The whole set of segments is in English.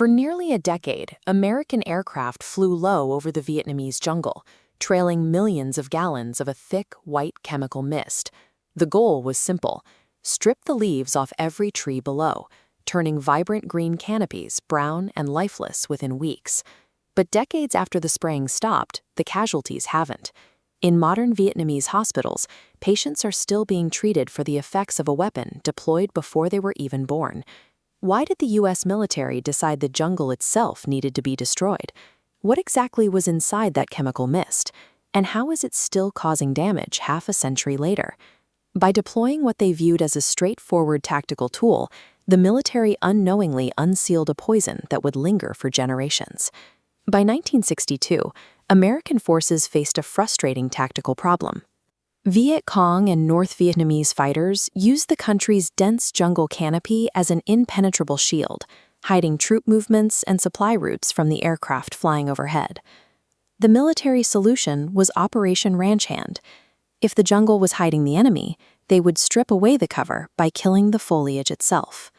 For nearly a decade, American aircraft flew low over the Vietnamese jungle, trailing millions of gallons of a thick, white chemical mist. The goal was simple: strip the leaves off every tree below, turning vibrant green canopies brown and lifeless within weeks. But decades after the spraying stopped, the casualties haven't. In modern Vietnamese hospitals, patients are still being treated for the effects of a weapon deployed before they were even born. Why did the U.S. military decide the jungle itself needed to be destroyed? What exactly was inside that chemical mist? And how is it still causing damage half a century later? By deploying what they viewed as a straightforward tactical tool, the military unknowingly unsealed a poison that would linger for generations. By 1962, American forces faced a frustrating tactical problem. Viet Cong and North Vietnamese fighters used the country's dense jungle canopy as an impenetrable shield, hiding troop movements and supply routes from the aircraft flying overhead. The military solution was Operation Ranch Hand. If the jungle was hiding the enemy, they would strip away the cover by killing the foliage itself.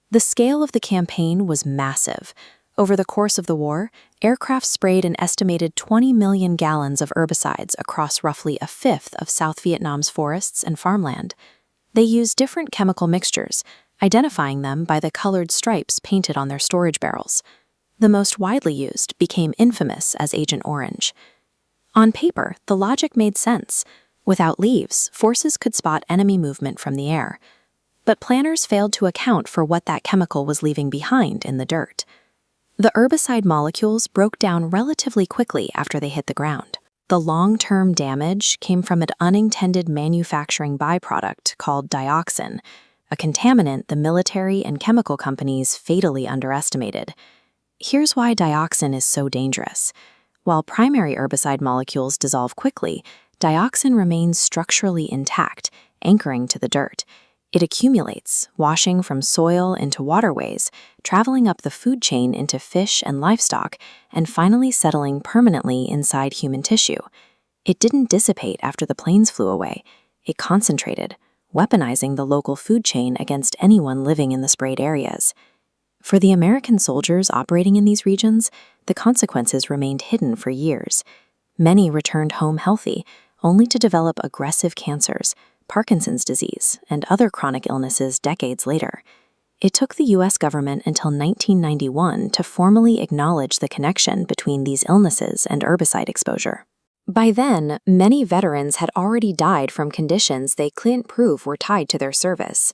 The scale of the campaign was massive. Over the course of the war, aircraft sprayed an estimated 20 million gallons of herbicides across roughly a fifth of South Vietnam's forests and farmland. They used different chemical mixtures, identifying them by the colored stripes painted on their storage barrels. The most widely used became infamous as Agent Orange. On paper, the logic made sense. Without leaves, forces could spot enemy movement from the air. But planners failed to account for what that chemical was leaving behind in the dirt. The herbicide molecules broke down relatively quickly after they hit the ground. The long-term damage came from an unintended manufacturing byproduct called dioxin, a contaminant the military and chemical companies fatally underestimated. Here's why dioxin is so dangerous. While primary herbicide molecules dissolve quickly, dioxin remains structurally intact, anchoring to the dirt. It accumulates, washing from soil into waterways, traveling up the food chain into fish and livestock, and finally settling permanently inside human tissue. It didn't dissipate after the planes flew away. It concentrated, weaponizing the local food chain against anyone living in the sprayed areas. For the American soldiers operating in these regions, the consequences remained hidden for years. Many returned home healthy, only to develop aggressive cancers, Parkinson's disease, and other chronic illnesses decades later. It took the U.S. government until 1991 to formally acknowledge the connection between these illnesses and herbicide exposure. By then, many veterans had already died from conditions they couldn't prove were tied to their service.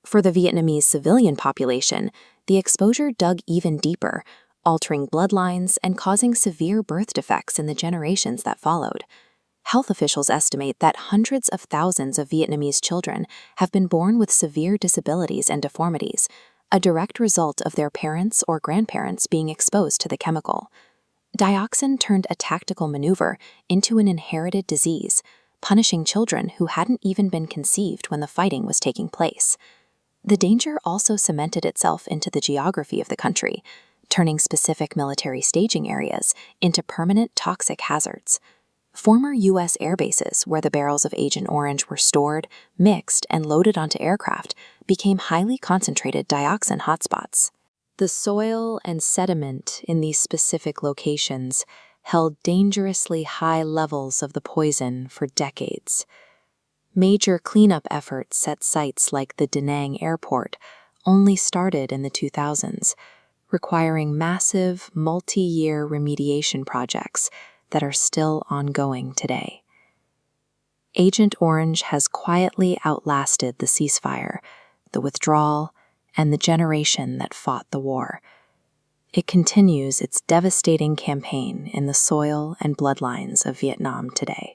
For the Vietnamese civilian population, the exposure dug even deeper, altering bloodlines and causing severe birth defects in the generations that followed. Health officials estimate that hundreds of thousands of Vietnamese children have been born with severe disabilities and deformities, a direct result of their parents or grandparents being exposed to the chemical. Dioxin turned a tactical maneuver into an inherited disease, punishing children who hadn't even been conceived when the fighting was taking place. The danger also cemented itself into the geography of the country, turning specific military staging areas into permanent toxic hazards. Former U.S. air bases where the barrels of Agent Orange were stored, mixed, and loaded onto aircraft became highly concentrated dioxin hotspots. The soil and sediment in these specific locations held dangerously high levels of the poison for decades. Major cleanup efforts at sites like the Da Nang airport only started in the 2000s, requiring massive, multi-year remediation projects that are still ongoing today. Agent Orange has quietly outlasted the ceasefire, the withdrawal, and the generation that fought the war. It continues its devastating campaign in the soil and bloodlines of Vietnam today.